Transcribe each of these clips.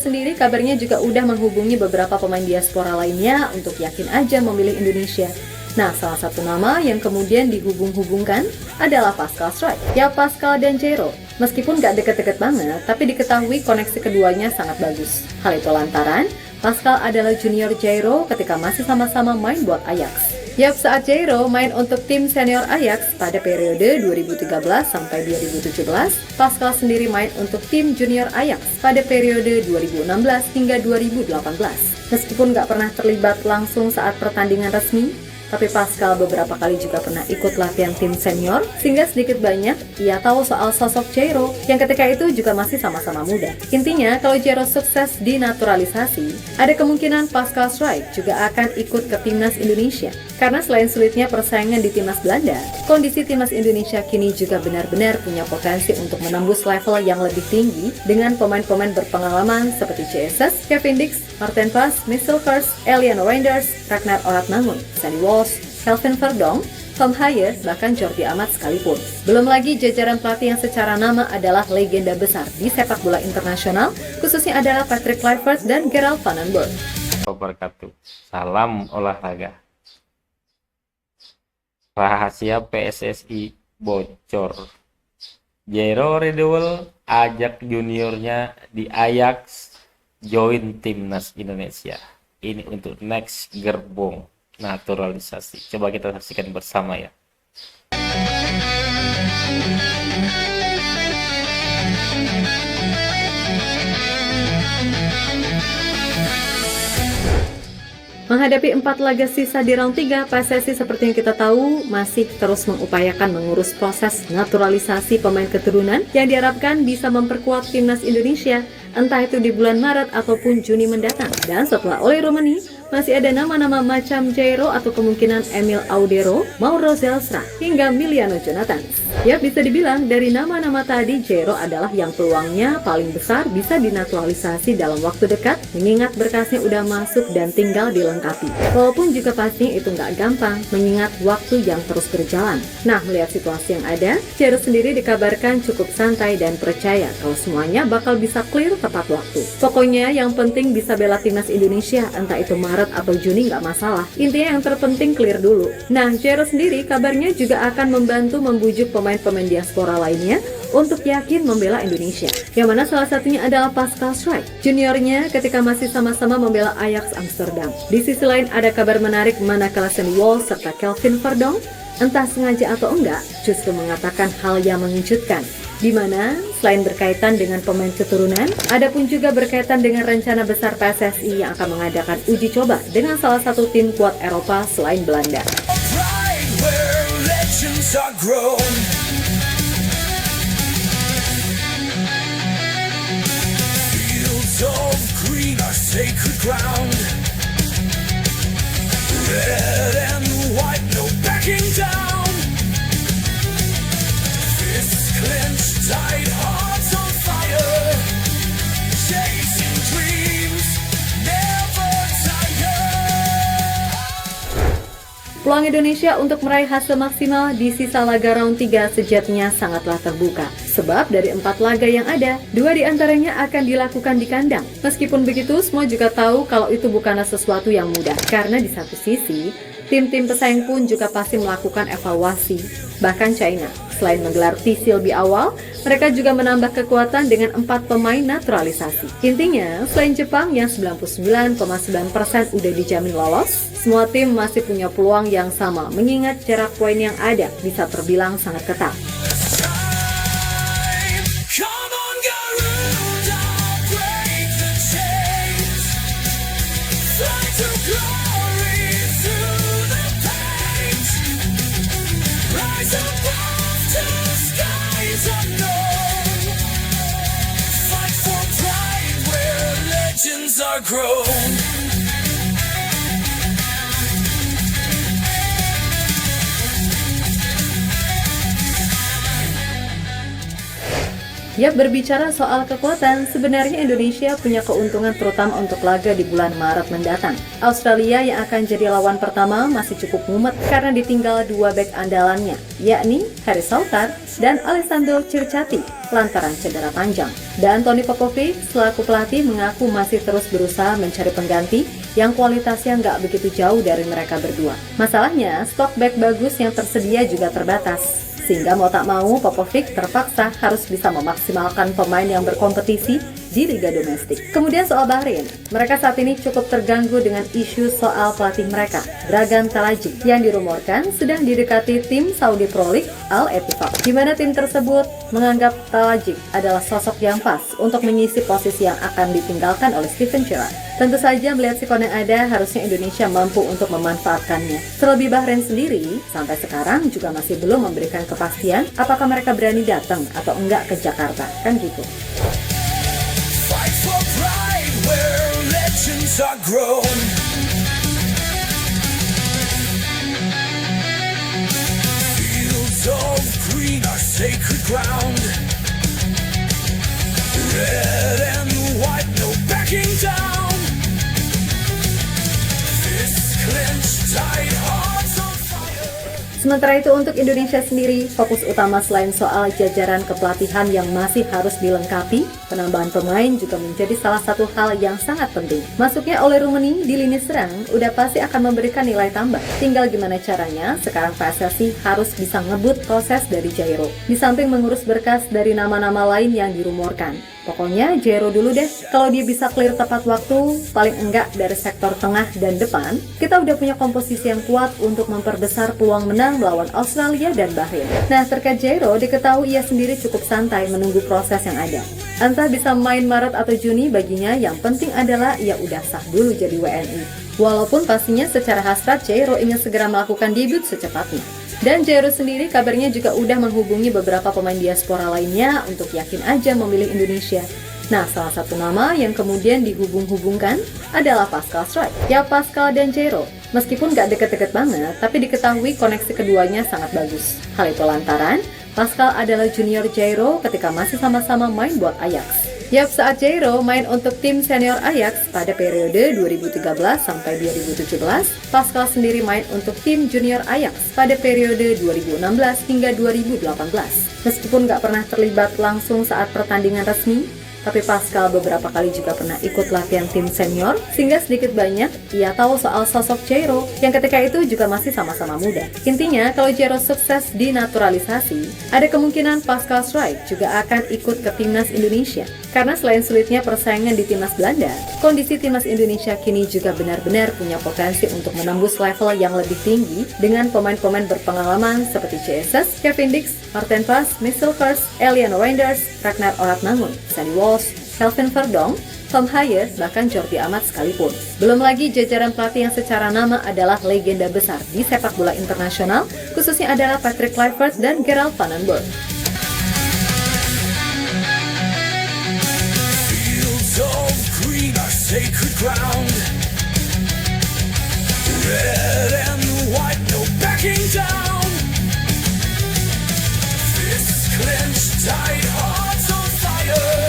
Sendiri kabarnya juga udah menghubungi beberapa pemain diaspora lainnya untuk yakin aja memilih Indonesia. Nah, salah satu nama yang kemudian dihubung-hubungkan adalah Pascal Struijk. Ya, Pascal dan Jairo, meskipun gak deket-deket banget, tapi diketahui koneksi keduanya sangat bagus. Hal itu lantaran Pascal adalah junior Jairo ketika masih sama-sama main buat Ajax. Yap, saat Jairo main untuk tim senior Ajax pada periode 2013 sampai 2017, Pascal sendiri main untuk tim junior Ajax pada periode 2016 hingga 2018. Meskipun gak pernah terlibat langsung saat pertandingan resmi, tapi Pascal beberapa kali juga pernah ikut latihan tim senior, sehingga sedikit banyak ia tahu soal sosok Jairo yang ketika itu juga masih sama-sama muda. Intinya, kalau Jairo sukses dinaturalisasi, ada kemungkinan Pascal Struijk juga akan ikut ke timnas Indonesia. Karena selain sulitnya persaingan di timnas Belanda, kondisi timnas Indonesia kini juga benar-benar punya potensi untuk menembus level yang lebih tinggi dengan pemain-pemain berpengalaman seperti Jesus, Kevin Dix, Martin Pas, Michel Kers, Elian Reinders, Ragnar Oratmangun, Sandy Walsh, Kelvin Verdonk, Tom Haye, bahkan Jordi Amat sekalipun. Belum lagi jajaran pelatih yang secara nama adalah legenda besar di sepak bola internasional, khususnya adalah Patrick Kluivert dan Gerald van den Berg. Wabarakatuh. Salam olahraga. Rahasia PSSI bocor. Jairo Riedewald ajak juniornya di Ajax join timnas Indonesia. Ini untuk next gerbong naturalisasi. Coba kita saksikan bersama ya. Menghadapi 4 laga sisa di round 3, PSSI seperti yang kita tahu masih terus mengupayakan mengurus proses naturalisasi pemain keturunan yang diharapkan bisa memperkuat timnas Indonesia, entah itu di bulan Maret ataupun Juni mendatang. Dan setelah Ole Romani, masih ada nama-nama macam Jairo atau kemungkinan Emil Audero, Mauro Zelstra, hingga Miliano Jonathan. Ya, bisa dibilang dari nama-nama tadi, Jairo adalah yang peluangnya paling besar bisa dinaturalisasi dalam waktu dekat, mengingat berkasnya udah masuk dan tinggal dilengkapi. Walaupun juga pastinya itu nggak gampang, mengingat waktu yang terus berjalan. Nah, melihat situasi yang ada, Jairo sendiri dikabarkan cukup santai dan percaya kalau semuanya bakal bisa clear tepat waktu. Pokoknya yang penting bisa bela timnas Indonesia, entah itu Maret atau Juni nggak masalah. Intinya yang terpenting clear dulu. Nah, Jairo sendiri kabarnya juga akan membantu membujuk pemain-pemain diaspora lainnya untuk yakin membela Indonesia. Yang mana salah satunya adalah Pascal Struijk, juniornya ketika masih sama-sama membela Ajax Amsterdam. Di sisi lain ada kabar menarik manakala Sandy Walsh serta Kelvin Verdonk entah sengaja atau enggak justru mengatakan hal yang mengejutkan, di mana selain berkaitan dengan pemain keturunan, ada pun juga berkaitan dengan rencana besar PSSI yang akan mengadakan uji coba dengan salah satu tim kuat Eropa selain Belanda. Peluang Indonesia untuk meraih hasil maksimal di sisa laga round 3 sejatinya sangatlah terbuka. Sebab dari 4 laga yang ada, 2 diantaranya akan dilakukan di kandang. Meskipun begitu, semua juga tahu kalau itu bukanlah sesuatu yang mudah. Karena di satu sisi, tim-tim pesaing pun juga pasti melakukan evaluasi. Bahkan China, selain menggelar TC lebih awal, mereka juga menambah kekuatan dengan 4 pemain naturalisasi. Intinya, selain Jepang yang 99,9% udah dijamin lolos, semua tim masih punya peluang yang sama, mengingat jarak poin yang ada bisa terbilang sangat ketat. Yap, berbicara soal kekuatan, sebenarnya Indonesia punya keuntungan terutama untuk laga di bulan Maret mendatang. Australia yang akan jadi lawan pertama masih cukup mumet karena ditinggal dua bek andalannya, yakni Harry Souttar dan Alessandro Circati lantaran cedera panjang. Dan Tony Popovic selaku pelatih mengaku masih terus berusaha mencari pengganti yang kualitasnya nggak begitu jauh dari mereka berdua. Masalahnya, stok bek bagus yang tersedia juga terbatas. Sehingga mau tak mau, Popovic terpaksa harus bisa memaksimalkan pemain yang berkompetisi di liga domestik. Kemudian soal Bahrain, mereka saat ini cukup terganggu dengan isu soal pelatih mereka, Dragan Talajik, yang dirumorkan sedang didekati tim Saudi Pro League Al Ettifaq, di mana tim tersebut menganggap Talajik adalah sosok yang pas untuk mengisi posisi yang akan ditinggalkan oleh Steven Gerrard. Tentu saja melihat sikon yang ada, harusnya Indonesia mampu untuk memanfaatkannya. Terlebih Bahrain sendiri, sampai sekarang juga masih belum memberikan kepastian apakah mereka berani datang atau enggak ke Jakarta, kan gitu. Fight for pride where legends are grown. Fields of green are sacred ground. Red and white, no backing down. Fists clenched tight, hearts on fire. Sementara itu untuk Indonesia sendiri, fokus utama selain soal jajaran kepelatihan yang masih harus dilengkapi, penambahan pemain juga menjadi salah satu hal yang sangat penting. Masuknya Ole Rummenigge di lini serang udah pasti akan memberikan nilai tambah. Tinggal gimana caranya, sekarang PSSI harus bisa ngebut proses dari Jairo. Di samping mengurus berkas dari nama-nama lain yang dirumorkan. Pokoknya Jairo dulu deh, kalau dia bisa clear tepat waktu, paling enggak dari sektor tengah dan depan, kita udah punya komposisi yang kuat untuk memperbesar peluang menang melawan Australia dan Bahrain. Nah, terkait Jairo, diketahui ia sendiri cukup santai menunggu proses yang ada. Entah bisa main Maret atau Juni, baginya yang penting adalah ia udah sah dulu jadi WNI. Walaupun pastinya secara hasrat Jairo ingin segera melakukan debut secepatnya. Dan Jairo sendiri kabarnya juga udah menghubungi beberapa pemain diaspora lainnya untuk yakin aja memilih Indonesia. Nah, salah satu nama yang kemudian dihubung-hubungkan adalah Pascal Struijk. Ya, Pascal dan Jairo, meskipun gak deket-deket banget, tapi diketahui koneksi keduanya sangat bagus. Hal itu lantaran Pascal adalah junior Jairo ketika masih sama-sama main buat Ajax. Yap, saat Jairo main untuk tim senior Ajax pada periode 2013 sampai 2017, Pascal sendiri main untuk tim junior Ajax pada periode 2016 hingga 2018. Meskipun nggak pernah terlibat langsung saat pertandingan resmi, tapi Pascal beberapa kali juga pernah ikut latihan tim senior, sehingga sedikit banyak ia tahu soal sosok Jairo yang ketika itu juga masih sama-sama muda. Intinya, kalau Jairo sukses dinaturalisasi, ada kemungkinan Pascal Struijk juga akan ikut ke timnas Indonesia. Karena selain sulitnya persaingan di timnas Belanda, kondisi timnas Indonesia kini juga benar-benar punya potensi untuk menembus level yang lebih tinggi dengan pemain-pemain berpengalaman seperti CSS, Kevin Dix, Martin Pas, Mitchell Kers, Elian Reinders, Ragnar Oratmangun, Sandy Walsh, Kelvin Verdonk, Tom Haier, bahkan Jordi Amat sekalipun. Belum lagi jajaran pelatih yang secara nama adalah legenda besar di sepak bola internasional, khususnya adalah Patrick Kluivert dan Gerald van den Berg. Of green are sacred ground. Red and white, no backing down. Fists clenched tight, hearts on fire.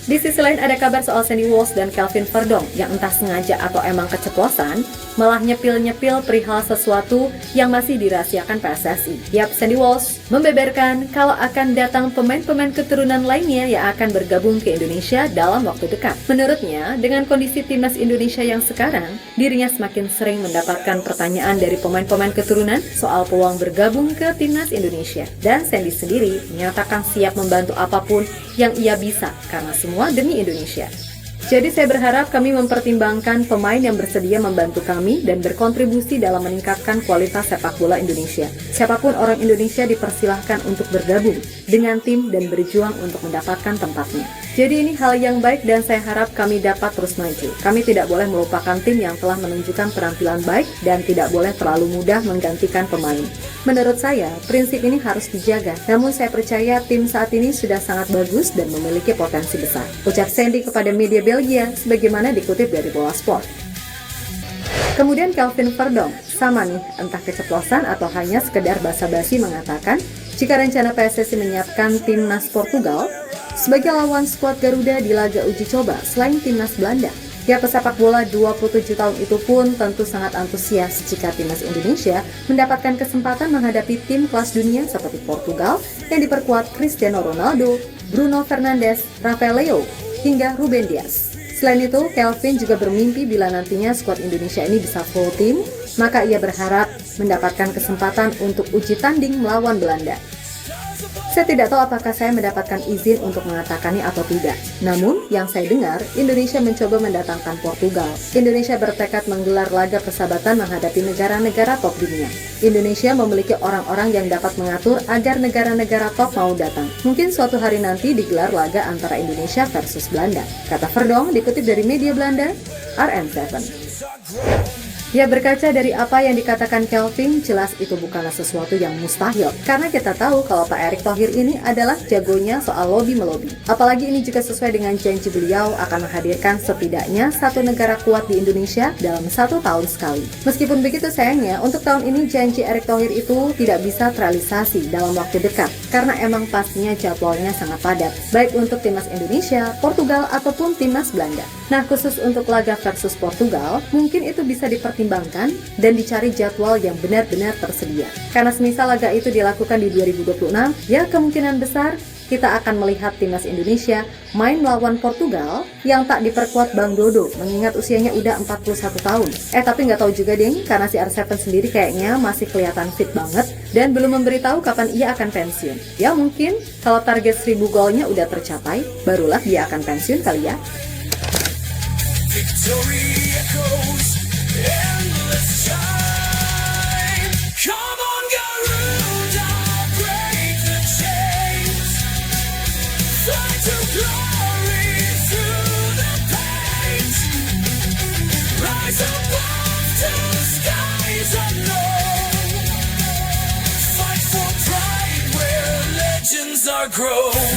Di sisi lain ada kabar soal Sandy Walsh dan Kelvin Verdonk yang entah sengaja atau emang keceplosan malah nyepil-nyepil perihal sesuatu yang masih dirahasiakan PSSI. Yap, Sandy Walsh membeberkan kalau akan datang pemain-pemain keturunan lainnya yang akan bergabung ke Indonesia dalam waktu dekat. Menurutnya, dengan kondisi timnas Indonesia yang sekarang, dirinya semakin sering mendapatkan pertanyaan dari pemain-pemain keturunan soal peluang bergabung ke timnas Indonesia. Dan Sandy sendiri menyatakan siap membantu apapun yang ia bisa karena semua demi Indonesia. Jadi saya berharap kami mempertimbangkan pemain yang bersedia membantu kami dan berkontribusi dalam meningkatkan kualitas sepak bola Indonesia. Siapapun orang Indonesia dipersilahkan untuk bergabung dengan tim dan berjuang untuk mendapatkan tempatnya. Jadi ini hal yang baik dan saya harap kami dapat terus maju. Kami tidak boleh melupakan tim yang telah menunjukkan penampilan baik dan tidak boleh terlalu mudah menggantikan pemain. Menurut saya, prinsip ini harus dijaga. Namun saya percaya tim saat ini sudah sangat bagus dan memiliki potensi besar. Ucap Sandy kepada media Belgia sebagaimana dikutip dari Bola Sport. Kemudian Kelvin Verdonk, sama nih, entah keceplosan atau hanya sekedar basa-basi mengatakan jika rencana PSSI menyiapkan timnas Portugal sebagai lawan skuad Garuda di laga uji coba selain timnas Belanda. Pihak pesepak bola 27 tahun itu pun tentu sangat antusias jika timnas Indonesia mendapatkan kesempatan menghadapi tim kelas dunia seperti Portugal yang diperkuat Cristiano Ronaldo, Bruno Fernandes, Rafael Leo, hingga Ruben Dias. Selain itu, Kelvin juga bermimpi bila nantinya skuad Indonesia ini bisa full tim, maka ia berharap mendapatkan kesempatan untuk uji tanding melawan Belanda. Saya tidak tahu apakah saya mendapatkan izin untuk mengatakannya atau tidak. Namun, yang saya dengar, Indonesia mencoba mendatangkan Portugal. Indonesia bertekad menggelar laga persahabatan menghadapi negara-negara top dunia. Indonesia memiliki orang-orang yang dapat mengatur agar negara-negara top mau datang. Mungkin suatu hari nanti digelar laga antara Indonesia versus Belanda. Kata Verdong dikutip dari media Belanda, RN7. Ya, berkaca dari apa yang dikatakan Kelvin, jelas itu bukanlah sesuatu yang mustahil. Karena kita tahu kalau Pak Erick Thohir ini adalah jagonya soal lobby-melobi. Apalagi ini juga sesuai dengan janji beliau akan menghadirkan setidaknya satu negara kuat di Indonesia dalam 1 tahun sekali. Meskipun begitu, sayangnya untuk tahun ini janji Erick Thohir itu tidak bisa terrealisasi dalam waktu dekat. Karena emang pastinya jadwalnya sangat padat, baik untuk timnas Indonesia, Portugal, ataupun timnas Belanda. Nah, khusus untuk laga versus Portugal, mungkin itu bisa dipertimbangkan dan dicari jadwal yang benar-benar tersedia. Karena semisal laga itu dilakukan di 2026, ya kemungkinan besar kita akan melihat timnas Indonesia main melawan Portugal yang tak diperkuat Bang Dodo, mengingat usianya udah 41 tahun. Tapi nggak tahu juga deng, karena si R7 sendiri kayaknya masih kelihatan fit banget dan belum memberitahu kapan ia akan pensiun. Ya mungkin kalau target 1000 golnya udah tercapai, barulah dia akan pensiun kali ya. Victory echoes, endless time. Come on, Garuda, break the chains. Fly to glory through the pain. Rise above to skies unknown. Fight for pride where legends are grown.